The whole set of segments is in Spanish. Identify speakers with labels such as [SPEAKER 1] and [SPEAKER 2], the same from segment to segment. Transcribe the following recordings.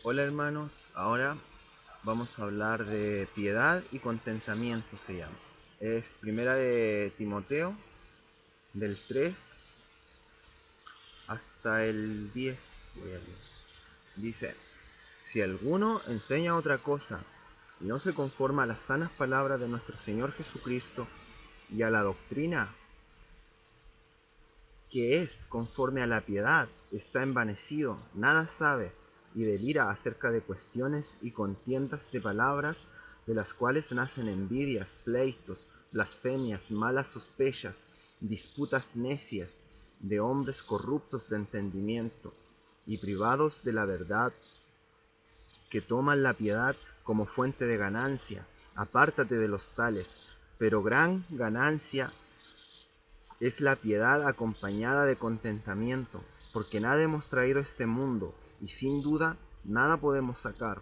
[SPEAKER 1] Hola hermanos, ahora vamos a hablar de piedad y contentamiento se llama. Es primera de Timoteo, del 3 hasta el 10. Voy a leer. Dice, si alguno enseña otra cosa y no se conforma a las sanas palabras de nuestro Señor Jesucristo y a la doctrina que es conforme a la piedad, está envanecido, nada sabe, y delira acerca de cuestiones y contiendas de palabras, de las cuales nacen envidias, pleitos, blasfemias, malas sospechas, disputas necias, de hombres corruptos de entendimiento, y privados de la verdad, que toman la piedad como fuente de ganancia. Apártate de los tales, pero gran ganancia es la piedad acompañada de contentamiento, porque nada hemos traído a este mundo, y sin duda nada podemos sacar.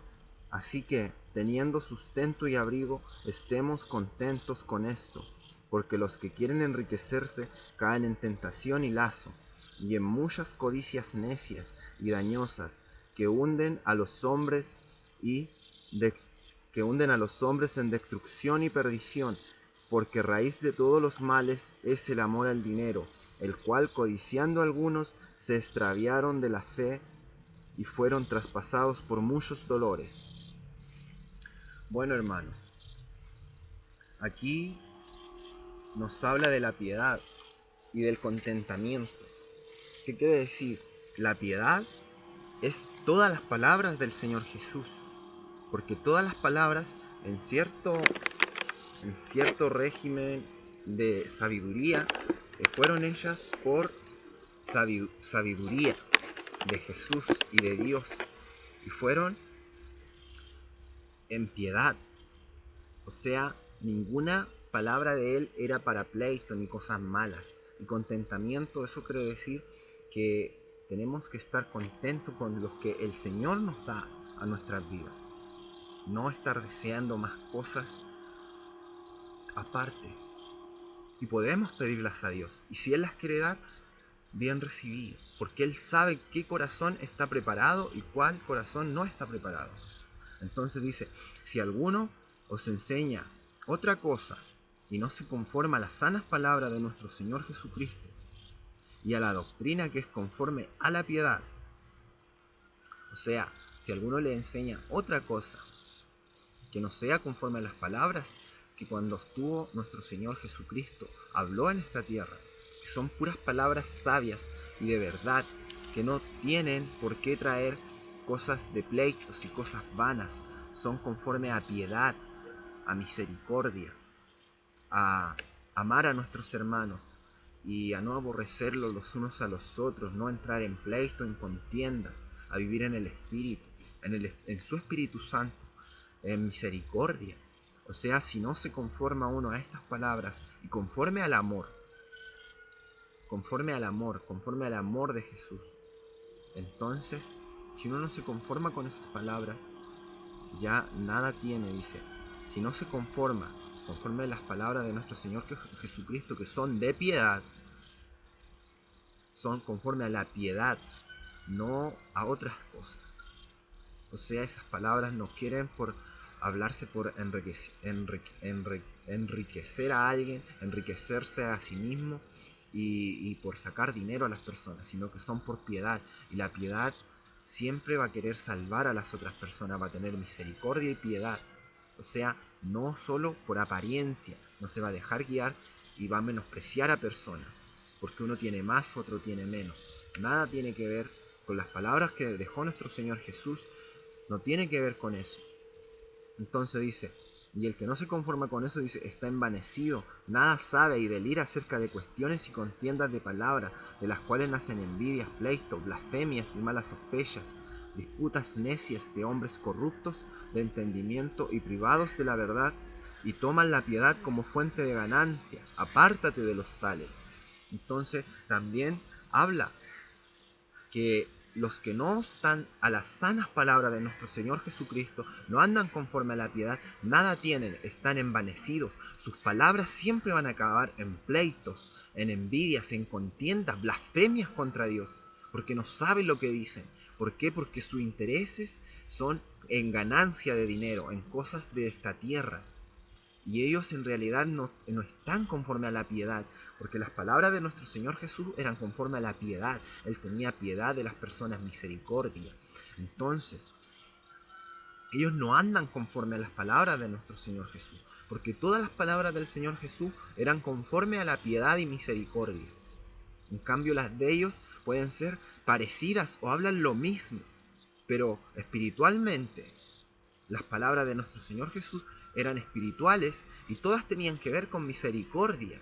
[SPEAKER 1] Así que, teniendo sustento y abrigo, estemos contentos con esto, porque los que quieren enriquecerse caen en tentación y lazo, y en muchas codicias necias y dañosas, que hunden a los hombres y de, que hunden a los hombres en destrucción y perdición, porque raíz de todos los males es el amor al dinero, el cual codiciando algunos se extraviaron de la fe y fueron traspasados por muchos dolores. Bueno, hermanos, aquí nos habla de la piedad y del contentamiento. ¿Qué quiere decir? La piedad es todas las palabras del Señor Jesús, porque todas las palabras en cierto régimen de sabiduría fueron hechas por sabiduría de Jesús y de Dios, y fueron en piedad. O sea, ninguna palabra de él era para pleito ni cosas malas. Y contentamiento, eso quiere decir que tenemos que estar contentos con lo que el Señor nos da a nuestras vidas. No estar deseando más cosas aparte. Y podemos pedirlas a Dios. Y si Él las quiere dar, bien recibido. Porque Él sabe qué corazón está preparado y cuál corazón no está preparado. Entonces dice, si alguno os enseña otra cosa y no se conforma a las sanas palabras de nuestro Señor Jesucristo y a la doctrina que es conforme a la piedad, o sea, si alguno le enseña otra cosa que no sea conforme a las palabras que cuando estuvo nuestro Señor Jesucristo habló en esta tierra, que son puras palabras sabias y de verdad, que no tienen por qué traer cosas de pleitos y cosas vanas, son conforme a piedad, a misericordia, a amar a nuestros hermanos y a no aborrecerlos los unos a los otros, no entrar en pleito, en contiendas, a vivir en el Espíritu, en su Espíritu Santo, en misericordia. O sea, si no se conforma uno a estas palabras y conforme al amor de Jesús, entonces, si uno no se conforma con esas palabras, ya nada tiene, dice. Si no se conforma conforme a las palabras de nuestro Señor Jesucristo, que son de piedad, son conforme a la piedad, no a otras cosas. O sea, esas palabras no quieren por hablarse por enriquecer a alguien, enriquecerse a sí mismo y por sacar dinero a las personas, sino que son por piedad. Y la piedad siempre va a querer salvar a las otras personas, va a tener misericordia y piedad. O sea, no solo por apariencia, no se va a dejar guiar y va a menospreciar a personas, porque uno tiene más, otro tiene menos. Nada tiene que ver con las palabras que dejó nuestro Señor Jesús, no tiene que ver con eso. Entonces dice, y el que no se conforma con eso, dice, está envanecido, nada sabe y delira acerca de cuestiones y contiendas de palabras, de las cuales nacen envidias, pleitos, blasfemias y malas sospechas, disputas necias de hombres corruptos de entendimiento y privados de la verdad, y toman la piedad como fuente de ganancia. Apártate de los tales. Entonces también habla que los que no están a las sanas palabras de nuestro Señor Jesucristo, no andan conforme a la piedad, nada tienen, están envanecidos. Sus palabras siempre van a acabar en pleitos, en envidias, en contiendas, blasfemias contra Dios, porque no saben lo que dicen, ¿Por qué? Porque sus intereses son en ganancia de dinero, en cosas de esta tierra. Y ellos en realidad no están conforme a la piedad, porque las palabras de nuestro Señor Jesús eran conforme a la piedad. Él tenía piedad de las personas, misericordia. Entonces, ellos no andan conforme a las palabras de nuestro Señor Jesús, porque todas las palabras del Señor Jesús eran conforme a la piedad y misericordia. En cambio, las de ellos pueden ser parecidas o hablan lo mismo, pero espiritualmente las palabras de nuestro Señor Jesús eran espirituales y todas tenían que ver con misericordia.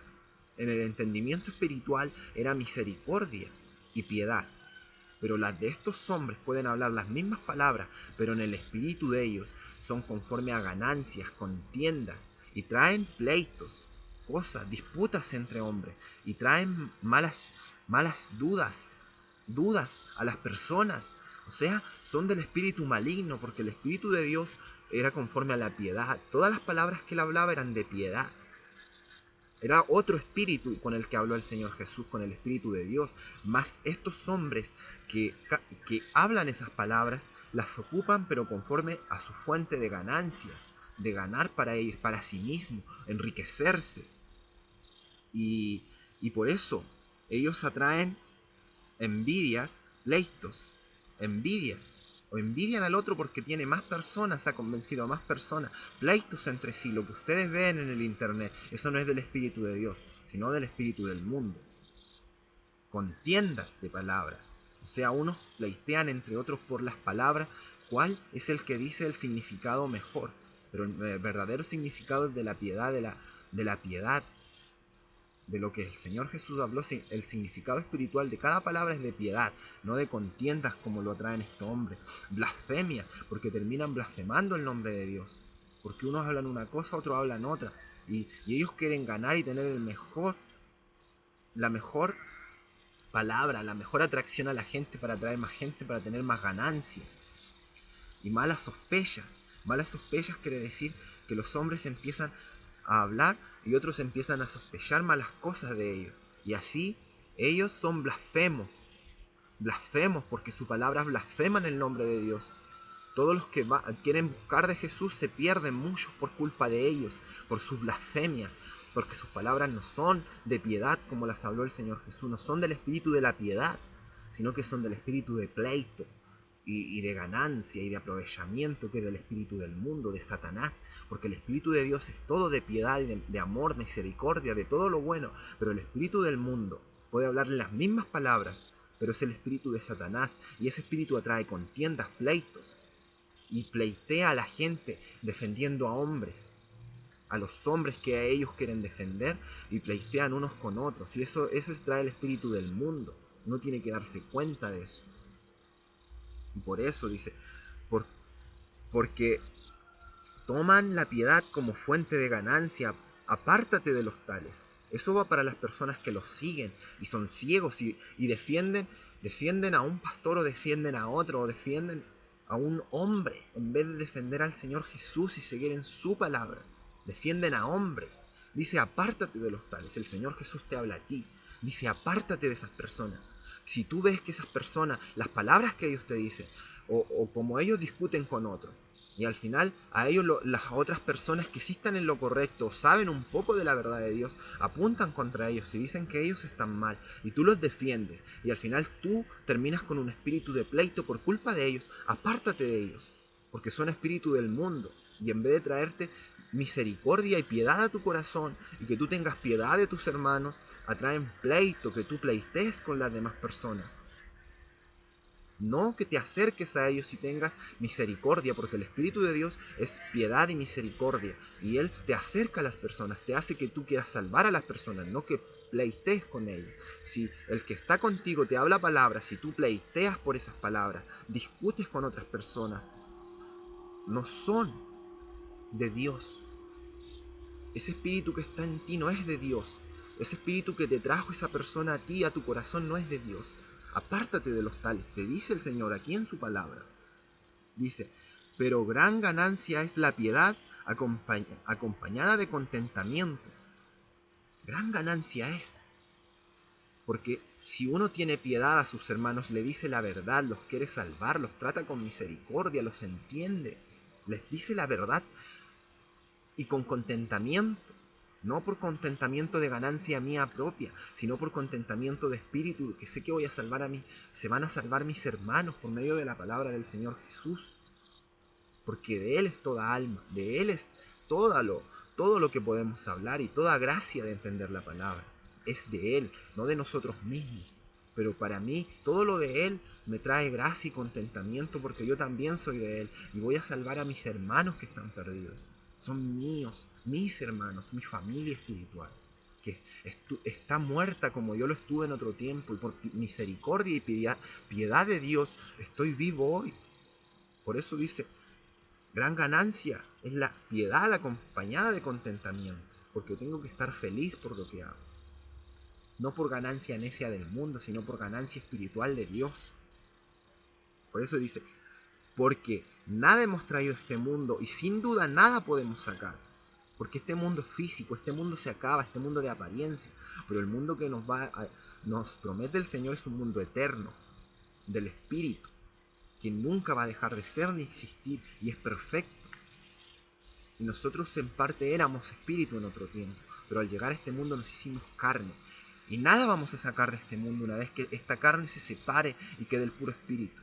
[SPEAKER 1] En el entendimiento espiritual era misericordia y piedad. Pero las de estos hombres pueden hablar las mismas palabras, pero en el espíritu de ellos son conforme a ganancias, contiendas, y traen pleitos, cosas, disputas entre hombres, y traen malas dudas a las personas. O sea, son del espíritu maligno, porque el espíritu de Dios era conforme a la piedad. Todas las palabras que él hablaba eran de piedad. Era otro espíritu con el que habló el Señor Jesús, con el espíritu de Dios. Mas estos hombres que hablan esas palabras, las ocupan pero conforme a su fuente de ganancias, de ganar para ellos, para sí mismos, enriquecerse. Y por eso ellos atraen envidias, pleitos, envidias. O envidian al otro porque tiene más personas, ha convencido a más personas. Pleitos entre sí, lo que ustedes ven en el internet, eso no es del espíritu de Dios, sino del espíritu del mundo. Contiendas de palabras. O sea, unos pleitean entre otros por las palabras, cuál es el que dice el significado mejor. Pero el verdadero significado es de la piedad, de la piedad. De lo que el Señor Jesús habló, el significado espiritual de cada palabra es de piedad, no de contiendas como lo traen estos hombres. Blasfemia, porque terminan blasfemando el nombre de Dios. Porque unos hablan una cosa, otros hablan otra. Y ellos quieren ganar y tener la mejor palabra, la mejor atracción a la gente para atraer más gente, para tener más ganancias. Y malas sospechas. Malas sospechas quiere decir que los hombres empiezan a hablar y otros empiezan a sospechar malas cosas de ellos. Y así ellos son blasfemos. Blasfemos porque sus palabras blasfeman el nombre de Dios. Todos los que quieren buscar de Jesús se pierden, muchos por culpa de ellos, por sus blasfemias, porque sus palabras no son de piedad como las habló el Señor Jesús, no son del espíritu de la piedad, sino que son del espíritu de pleito y de ganancia y de aprovechamiento, que es del espíritu del mundo, de Satanás, porque el espíritu de Dios es todo de piedad y de amor, misericordia, de todo lo bueno, pero el espíritu del mundo puede hablarle las mismas palabras, pero es el espíritu de Satanás, y ese espíritu atrae contiendas, pleitos, y pleitea a la gente defendiendo a hombres, a los hombres que a ellos quieren defender, y pleitean unos con otros, y eso trae el espíritu del mundo. Uno tiene que darse cuenta de eso. Y por eso dice, porque toman la piedad como fuente de ganancia, apártate de los tales. Eso va para las personas que los siguen y son ciegos y defienden a un pastor o defienden a otro o defienden a un hombre en vez de defender al Señor Jesús y seguir en su palabra. Defienden a hombres. Dice, apártate de los tales. El Señor Jesús te habla a ti. Dice, apártate de esas personas. Si tú ves que esas personas, las palabras que ellos te dicen, o como ellos discuten con otros, y al final a ellos las otras personas que sí están en lo correcto, saben un poco de la verdad de Dios, apuntan contra ellos y dicen que ellos están mal, y tú los defiendes, y al final tú terminas con un espíritu de pleito por culpa de ellos. Apártate de ellos, porque son espíritu del mundo, y en vez de traerte misericordia y piedad a tu corazón, y que tú tengas piedad de tus hermanos, atraen pleito, que tú pleitees con las demás personas. No que te acerques a ellos y tengas misericordia, porque el Espíritu de Dios es piedad y misericordia, y Él te acerca a las personas, te hace que tú quieras salvar a las personas, no que pleitees con ellos. Si el que está contigo te habla palabras, si tú pleiteas por esas palabras, discutes con otras personas, no son de Dios. Ese espíritu que está en ti no es de Dios. Ese espíritu que te trajo esa persona a ti, a tu corazón, no es de Dios. Apártate de los tales, te dice el Señor aquí en su palabra. Dice, pero gran ganancia es la piedad acompañada de contentamiento. Gran ganancia es. Porque Si uno tiene piedad a sus hermanos, le dice la verdad, los quiere salvar, los trata con misericordia, los entiende, les dice la verdad y con contentamiento, no por contentamiento de ganancia mía propia, sino por contentamiento de espíritu, que sé que voy a salvar a mí, se van a salvar mis hermanos por medio de la palabra del Señor Jesús, porque de Él es toda alma, de Él es todo lo que podemos hablar y toda gracia de entender la palabra. Es de Él, no de nosotros mismos. Pero para mí, todo lo de Él me trae gracia y contentamiento porque yo también soy de Él y voy a salvar a mis hermanos que están perdidos. Son míos, mis hermanos, mi familia espiritual, que está muerta como yo lo estuve en otro tiempo y por misericordia y piedad de Dios estoy vivo hoy. Por eso dice, gran ganancia es la piedad acompañada de contentamiento, porque tengo que estar feliz por lo que hago. No por ganancia necia del mundo, sino por ganancia espiritual de Dios. Por eso dice, porque nada hemos traído a este mundo y sin duda nada podemos sacar. Porque este mundo es físico, este mundo se acaba, este mundo de apariencia. Pero el mundo que nos promete el Señor es un mundo eterno, del Espíritu, que nunca va a dejar de ser ni existir y es perfecto. Y nosotros en parte éramos espíritu en otro tiempo, pero al llegar a este mundo nos hicimos carne. Y nada vamos a sacar de este mundo una vez que esta carne se separe y quede el puro espíritu.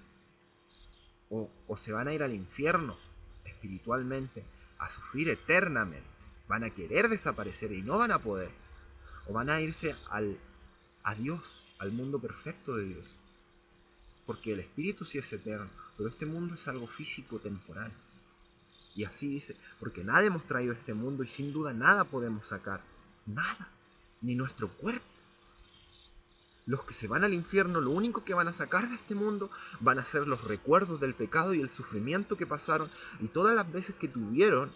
[SPEAKER 1] O se van a ir al infierno espiritualmente, a sufrir eternamente. Van a querer desaparecer y no van a poder. O van a irse a Dios, al mundo perfecto de Dios. Porque el espíritu sí es eterno, pero este mundo es algo físico, temporal. Y así dice, porque nada hemos traído a este mundo y sin duda nada podemos sacar. Nada. Ni nuestro cuerpo. Los que se van al infierno, lo único que van a sacar de este mundo van a ser los recuerdos del pecado y el sufrimiento que pasaron y todas las veces que tuvieron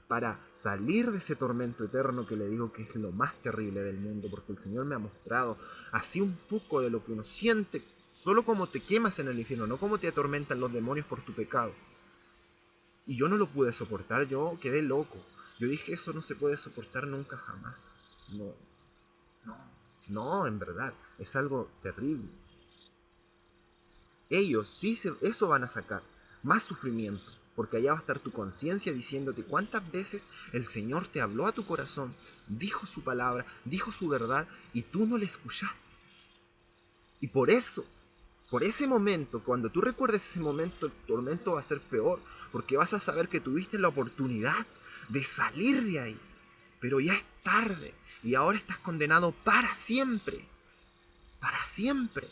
[SPEAKER 1] para salir de ese tormento eterno que le digo que es lo más terrible del mundo, porque el Señor me ha mostrado así un poco de lo que uno siente, solo como te quemas en el infierno, no como te atormentan los demonios por tu pecado. Y yo no lo pude soportar, yo quedé loco. Yo dije, eso no se puede soportar nunca jamás. No, no, en verdad, es algo terrible. Ellos sí eso van a sacar, más sufrimiento, porque allá va a estar tu conciencia diciéndote cuántas veces el Señor te habló a tu corazón, dijo su palabra, dijo su verdad, y tú no le escuchaste. Y por ese momento, cuando tú recuerdes ese momento, el tormento va a ser peor, porque vas a saber que tuviste la oportunidad de salir de ahí, pero ya es tarde, y ahora estás condenado para siempre, para siempre.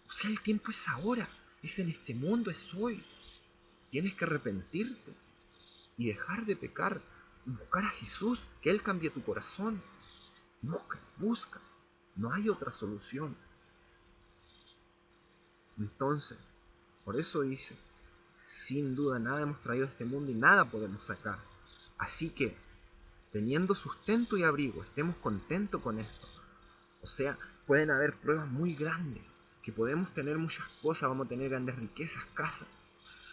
[SPEAKER 1] O sea, el tiempo es ahora, es en este mundo, es hoy. Tienes que arrepentirte y dejar de pecar y buscar a Jesús, que Él cambie tu corazón. Busca, busca. No hay otra solución. Entonces, por eso dice, sin duda nada hemos traído a este mundo y nada podemos sacar. Así que, teniendo sustento y abrigo, estemos contentos con esto. O sea, pueden haber pruebas muy grandes, que podemos tener muchas cosas, vamos a tener grandes riquezas, casas,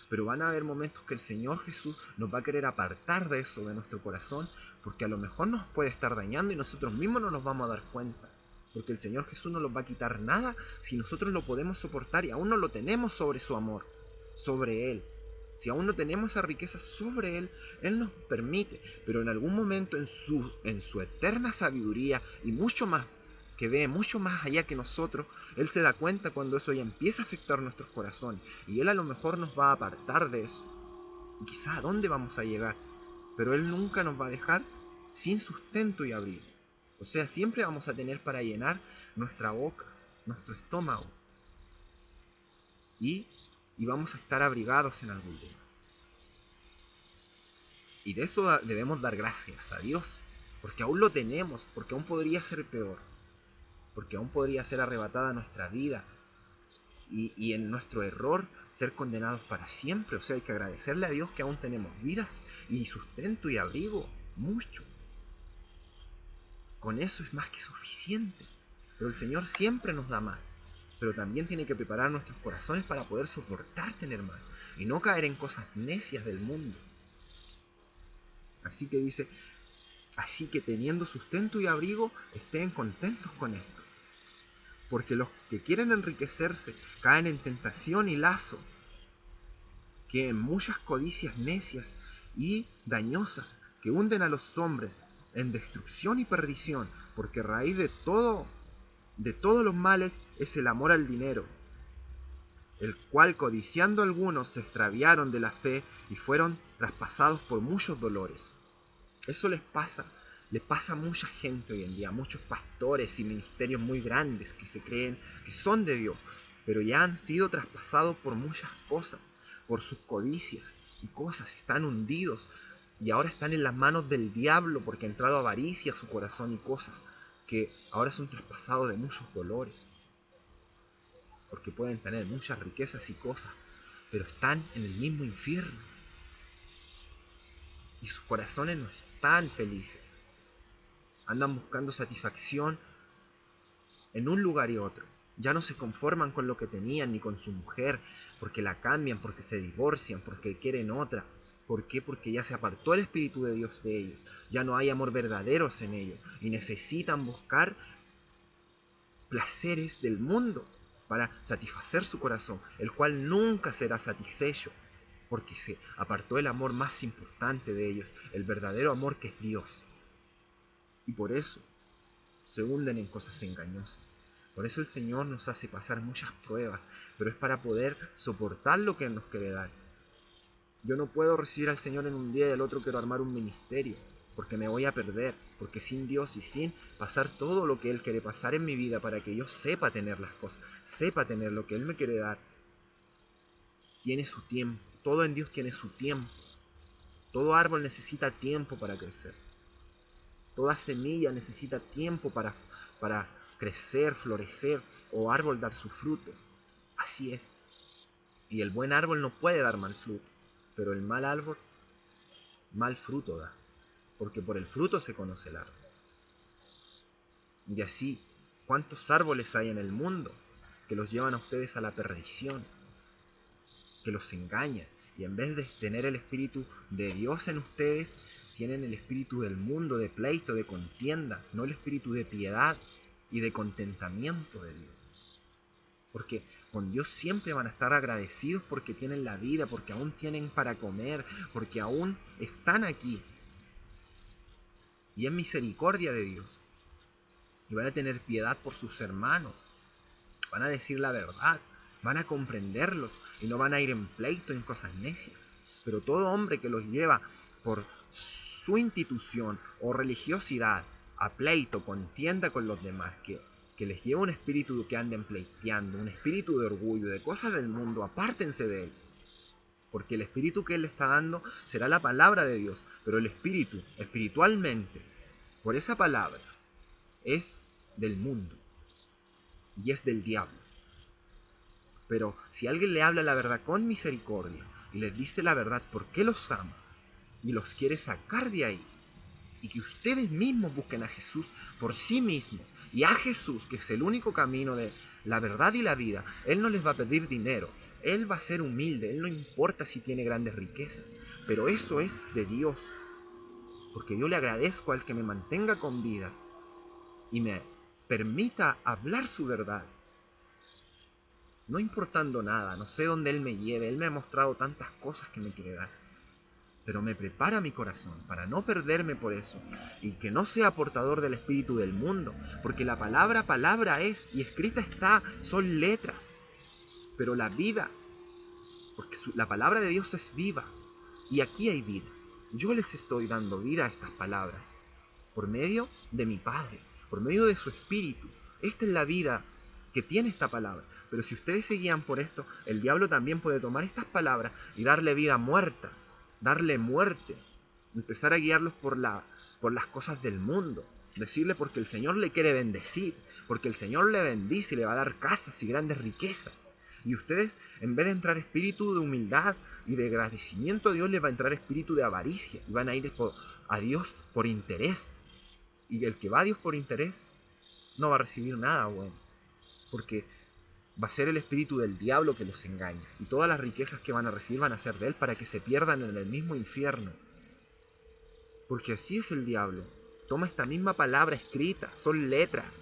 [SPEAKER 1] pero van a haber momentos que el Señor Jesús nos va a querer apartar de eso, de nuestro corazón, porque a lo mejor nos puede estar dañando y nosotros mismos no nos vamos a dar cuenta. Porque el Señor Jesús no nos va a quitar nada si nosotros lo podemos soportar y aún no lo tenemos sobre su amor, sobre Él. Si aún no tenemos esa riqueza sobre Él, Él nos permite, pero en algún momento en su eterna sabiduría y mucho más, que ve mucho más allá que nosotros, Él se da cuenta cuando eso ya empieza a afectar nuestros corazones y Él a lo mejor nos va a apartar de eso. Y quizás a dónde vamos a llegar, pero Él nunca nos va a dejar sin sustento y abrigo. O sea, siempre vamos a tener para llenar nuestra boca, nuestro estómago. Y vamos a estar abrigados en algún lugar. Y de eso debemos dar gracias a Dios, porque aún lo tenemos, porque aún podría ser peor, porque aún podría ser arrebatada nuestra vida y en nuestro error ser condenados para siempre. O sea, hay que agradecerle a Dios que aún tenemos vidas y sustento y abrigo, mucho. Con eso es más que suficiente. Pero el Señor siempre nos da más. Pero también tiene que preparar nuestros corazones para poder soportar tener más y no caer en cosas necias del mundo. Así que dice, así que teniendo sustento y abrigo, estén contentos con esto. porque los que quieren enriquecerse caen en tentación y lazo, que en muchas codicias necias y dañosas que hunden a los hombres en destrucción y perdición, porque raíz de todos los males es el amor al dinero, el cual codiciando algunos se extraviaron de la fe y fueron traspasados por muchos dolores. Eso le pasa a mucha gente hoy en día, a muchos pastores y ministerios muy grandes que se creen que son de Dios, pero ya han sido traspasados por muchas cosas, por sus codicias y cosas, están hundidos y ahora están en las manos del diablo porque ha entrado avaricia a su corazón y cosas que ahora son traspasados de muchos dolores, porque pueden tener muchas riquezas y cosas, pero están en el mismo infierno y sus corazones no están felices. Andan buscando satisfacción en un lugar y otro. Ya no se conforman con lo que tenían ni con su mujer, porque la cambian, porque se divorcian, porque quieren otra. ¿Por qué? Porque ya se apartó el Espíritu de Dios de ellos. Ya no hay amor verdaderos en ellos. Y necesitan buscar placeres del mundo para satisfacer su corazón, el cual nunca será satisfecho, porque se apartó el amor más importante de ellos, el verdadero amor que es Dios. Y por eso se hunden en cosas engañosas. Por eso el Señor nos hace pasar muchas pruebas, pero es para poder soportar lo que Él nos quiere dar. Yo no puedo recibir al Señor en un día y al otro quiero armar un ministerio, porque me voy a perder, porque sin Dios y sin pasar todo lo que Él quiere pasar en mi vida para que yo sepa tener las cosas, sepa tener lo que Él me quiere dar, tiene su tiempo. Todo en Dios tiene su tiempo. Todo árbol necesita tiempo para crecer. Toda semilla necesita tiempo para crecer, florecer o árbol dar su fruto. Así es. Y el buen árbol no puede dar mal fruto, pero el mal árbol mal fruto da, porque por el fruto se conoce el árbol. Y así, ¿cuántos árboles hay en el mundo que los llevan a ustedes a la perdición, que los engañan? Y en vez de tener el Espíritu de Dios en ustedes, tienen el espíritu del mundo, de pleito, de contienda, no el espíritu de piedad y de contentamiento de Dios. Porque con Dios siempre van a estar agradecidos porque tienen la vida, porque aún tienen para comer, porque aún están aquí. Y es misericordia de Dios. Y van a tener piedad por sus hermanos. Van a decir la verdad. Van a comprenderlos y no van a ir en pleito, en cosas necias. Pero todo hombre que los lleva por su institución o religiosidad a pleito, contienda con los demás, que les lleva un espíritu que anden pleiteando, un espíritu de orgullo, de cosas del mundo, apártense de él. Porque el espíritu que él le está dando será la palabra de Dios, pero el espíritu, espiritualmente, por esa palabra, es del mundo y es del diablo. Pero si alguien le habla la verdad con misericordia y les dice la verdad porque los ama y los quiere sacar de ahí, y que ustedes mismos busquen a Jesús por sí mismos, y a Jesús, que es el único camino de la verdad y la vida, Él no les va a pedir dinero, Él va a ser humilde, Él no importa si tiene grandes riquezas, pero eso es de Dios, porque yo le agradezco al que me mantenga con vida y me permita hablar su verdad, no importando nada, no sé dónde Él me lleve, Él me ha mostrado tantas cosas que me quiere dar, pero me prepara mi corazón para no perderme por eso y que no sea portador del espíritu del mundo, porque la palabra es y escrita está, son letras, pero la vida, porque la palabra de Dios es viva y aquí hay vida. Yo les estoy dando vida a estas palabras por medio de mi Padre, por medio de su espíritu. Esta es la vida que tiene esta palabra. Pero si ustedes se guían por esto, el diablo también puede tomar estas palabras y darle vida muerta, darle muerte, empezar a guiarlos por las cosas del mundo, decirle porque el Señor le quiere bendecir, porque el Señor le bendice y le va a dar casas y grandes riquezas. Y ustedes, en vez de entrar espíritu de humildad y de agradecimiento a Dios, les va a entrar espíritu de avaricia y van a ir a Dios por interés. Y el que va a Dios por interés no va a recibir nada bueno, porque va a ser el espíritu del diablo que los engaña. Y todas las riquezas que van a recibir van a ser de él para que se pierdan en el mismo infierno. Porque así es el diablo. Toma esta misma palabra escrita, son letras.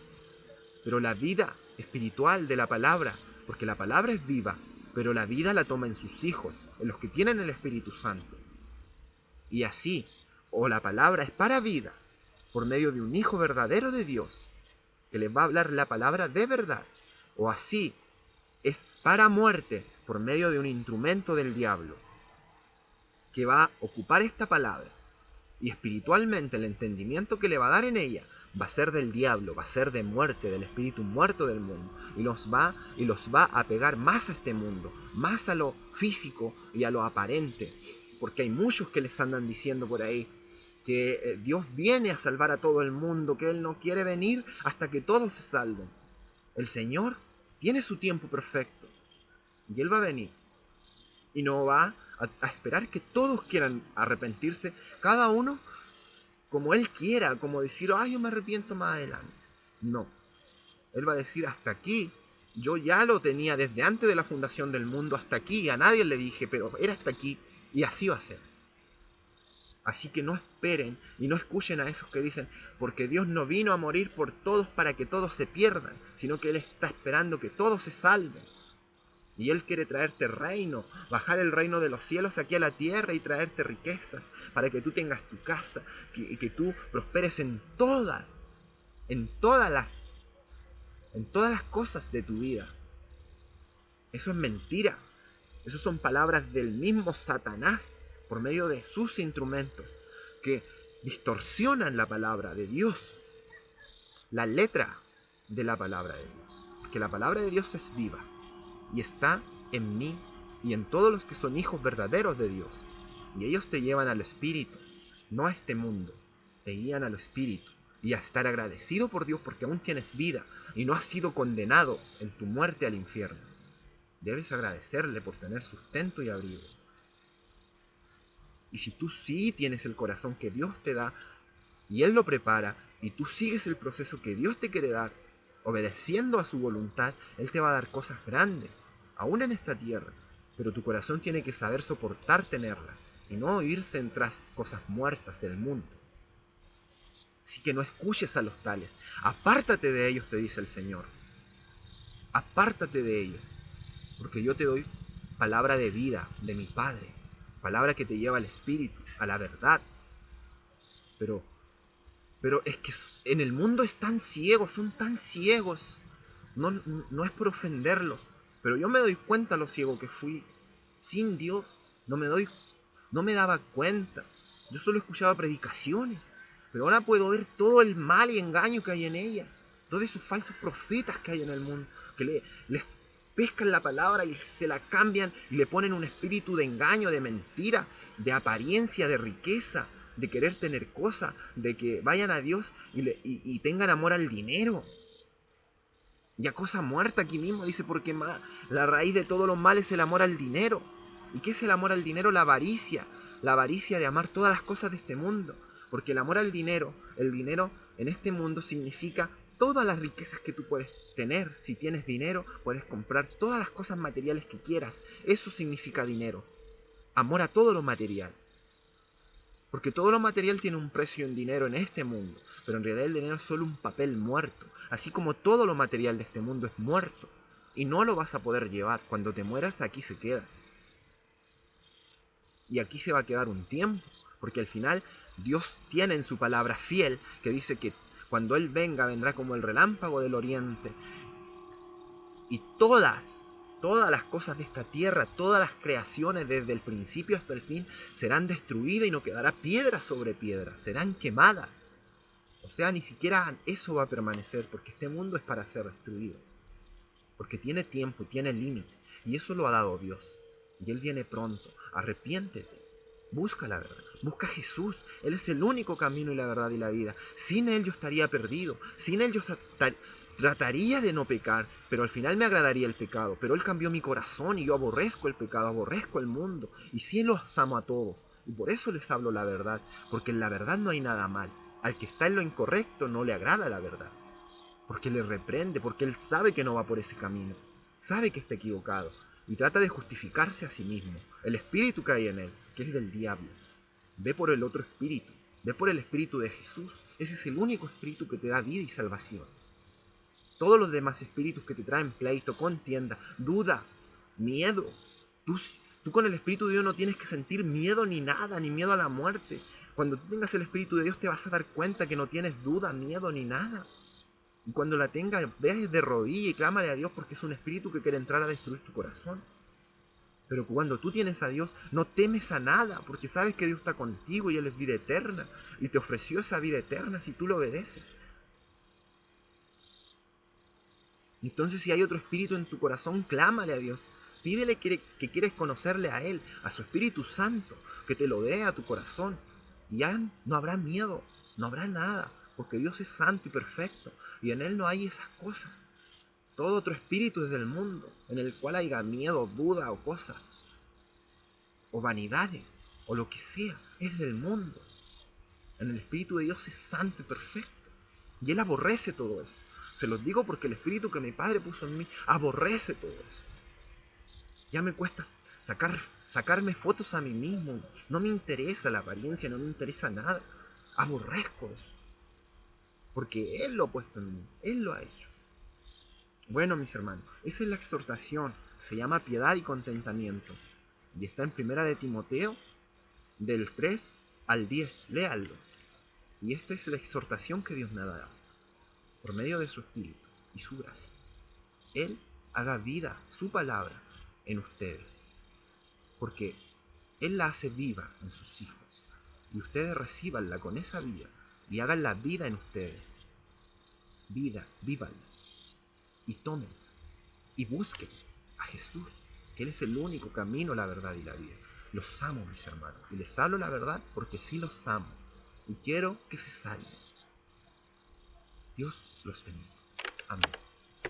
[SPEAKER 1] Pero la vida espiritual de la palabra, porque la palabra es viva, pero la vida la toma en sus hijos, en los que tienen el Espíritu Santo. Y así, o la palabra es para vida, por medio de un Hijo verdadero de Dios, que les va a hablar la palabra de verdad, o así es para muerte, por medio de un instrumento del diablo, que va a ocupar esta palabra, y espiritualmente el entendimiento que le va a dar en ella va a ser del diablo, va a ser de muerte, del espíritu muerto del mundo, y los va a pegar más a este mundo, más a lo físico y a lo aparente, porque hay muchos que les andan diciendo por ahí que Dios viene a salvar a todo el mundo, que Él no quiere venir hasta que todos se salven. El Señor tiene su tiempo perfecto, y Él va a venir, y no va a esperar que todos quieran arrepentirse, cada uno como Él quiera, como decir, yo me arrepiento más adelante. No, Él va a decir, hasta aquí, yo ya lo tenía desde antes de la fundación del mundo, hasta aquí, a nadie le dije, pero era hasta aquí, y así va a ser. Así que no esperen y no escuchen a esos que dicen, porque Dios no vino a morir por todos para que todos se pierdan, sino que Él está esperando que todos se salven. Y Él quiere traerte reino, bajar el reino de los cielos aquí a la tierra y traerte riquezas para que tú tengas tu casa, que tú prosperes en en todas las cosas de tu vida. Eso es mentira. Esas son palabras del mismo Satanás por medio de sus instrumentos que distorsionan la palabra de Dios, la letra de la palabra de Dios. Porque la palabra de Dios es viva y está en mí y en todos los que son hijos verdaderos de Dios. Y ellos te llevan al Espíritu, no a este mundo. Te guían al Espíritu y a estar agradecido por Dios porque aún tienes vida y no has sido condenado en tu muerte al infierno. Debes agradecerle por tener sustento y abrigo. Y si tú sí tienes el corazón que Dios te da y Él lo prepara y tú sigues el proceso que Dios te quiere dar, obedeciendo a su voluntad, Él te va a dar cosas grandes, aún en esta tierra. Pero tu corazón tiene que saber soportar tenerlas y no irse tras cosas muertas del mundo. Así que no escuches a los tales. Apártate de ellos, te dice el Señor. Apártate de ellos. Porque yo te doy palabra de vida de mi Padre. Palabra que te lleva al Espíritu, a la verdad. Pero es que en el mundo están ciegos, son tan ciegos. No es por ofenderlos, pero yo me doy cuenta lo ciego que fui. Sin Dios, no me daba cuenta. Yo solo escuchaba predicaciones, pero ahora puedo ver todo el mal y engaño que hay en ellas. Todos esos falsos profetas que hay en el mundo, que les pescan la palabra y se la cambian y le ponen un espíritu de engaño, de mentira, de apariencia, de riqueza, de querer tener cosas, de que vayan a Dios y tengan amor al dinero. Ya cosa muerta aquí mismo, dice, porque la raíz de todos los males es el amor al dinero. ¿Y qué es el amor al dinero? La avaricia de amar todas las cosas de este mundo. Porque el amor al dinero, el dinero en este mundo significa todas las riquezas que tú puedes tener. Si tienes dinero, puedes comprar todas las cosas materiales que quieras. Eso significa dinero. Amor a todo lo material. Porque todo lo material tiene un precio en dinero en este mundo, pero en realidad el dinero es solo un papel muerto, así como todo lo material de este mundo es muerto, y no lo vas a poder llevar. Cuando te mueras, aquí se queda. Y aquí se va a quedar un tiempo, porque al final Dios tiene en su palabra fiel, que dice que cuando Él venga, vendrá como el relámpago del oriente, y todas las cosas de esta tierra, todas las creaciones desde el principio hasta el fin serán destruidas y no quedará piedra sobre piedra, serán quemadas. O sea, ni siquiera eso va a permanecer porque este mundo es para ser destruido. Porque tiene tiempo y tiene límite. Y eso lo ha dado Dios. Y Él viene pronto. Arrepiéntete. Busca la verdad. Busca a Jesús. Él es el único camino y la verdad y la vida. Sin Él yo estaría perdido. Sin Él yo trataría de no pecar, pero al final me agradaría el pecado. Pero Él cambió mi corazón y yo aborrezco el pecado, aborrezco el mundo. Y sí los amo a todos. Y por eso les hablo la verdad. Porque en la verdad no hay nada mal. Al que está en lo incorrecto no le agrada la verdad. Porque le reprende, porque Él sabe que no va por ese camino. Sabe que está equivocado. Y trata de justificarse a sí mismo. El espíritu que hay en él, que es del diablo. Ve por el otro espíritu. Ve por el espíritu de Jesús. Ese es el único espíritu que te da vida y salvación. Todos los demás espíritus que te traen pleito, contienda, duda, miedo. Tú con el Espíritu de Dios no tienes que sentir miedo ni nada, ni miedo a la muerte. Cuando tú tengas el Espíritu de Dios te vas a dar cuenta que no tienes duda, miedo ni nada. Y cuando la tengas, veas de rodilla y clámale a Dios porque es un espíritu que quiere entrar a destruir tu corazón. Pero cuando tú tienes a Dios, no temes a nada, porque sabes que Dios está contigo y Él es vida eterna. Y te ofreció esa vida eterna si tú lo obedeces. Entonces, si hay otro espíritu en tu corazón, clámale a Dios. Pídele que quieres conocerle a Él, a su Espíritu Santo, que te lo dé a tu corazón. Y ya no habrá miedo, no habrá nada, porque Dios es santo y perfecto. Y en Él no hay esas cosas. Todo otro espíritu es del mundo, en el cual haya miedo, duda o cosas, o vanidades, o lo que sea, es del mundo. En el Espíritu de Dios es santo y perfecto. Y Él aborrece todo eso. Se los digo porque el Espíritu que mi Padre puso en mí aborrece todo eso. Ya me cuesta sacarme fotos a mí mismo. No me interesa la apariencia, no me interesa nada. Aborrezco eso. Porque Él lo ha puesto en mí. Él lo ha hecho. Bueno, mis hermanos, esa es la exhortación. Se llama piedad y contentamiento. Y está en Primera de Timoteo, del 3 al 10. Léanlo. Y esta es la exhortación que Dios me ha dado, por medio de su Espíritu y su gracia. Él haga vida, su palabra, en ustedes. Porque Él la hace viva en sus hijos. Y ustedes recíbanla con esa vida y hagan la vida en ustedes. Vida, vívanla. Y tomen y busquen a Jesús, que Él es el único camino, la verdad y la vida. Los amo, mis hermanos. Y les hablo la verdad porque sí los amo. Y quiero que se salven. Dios los bendiga. Amén.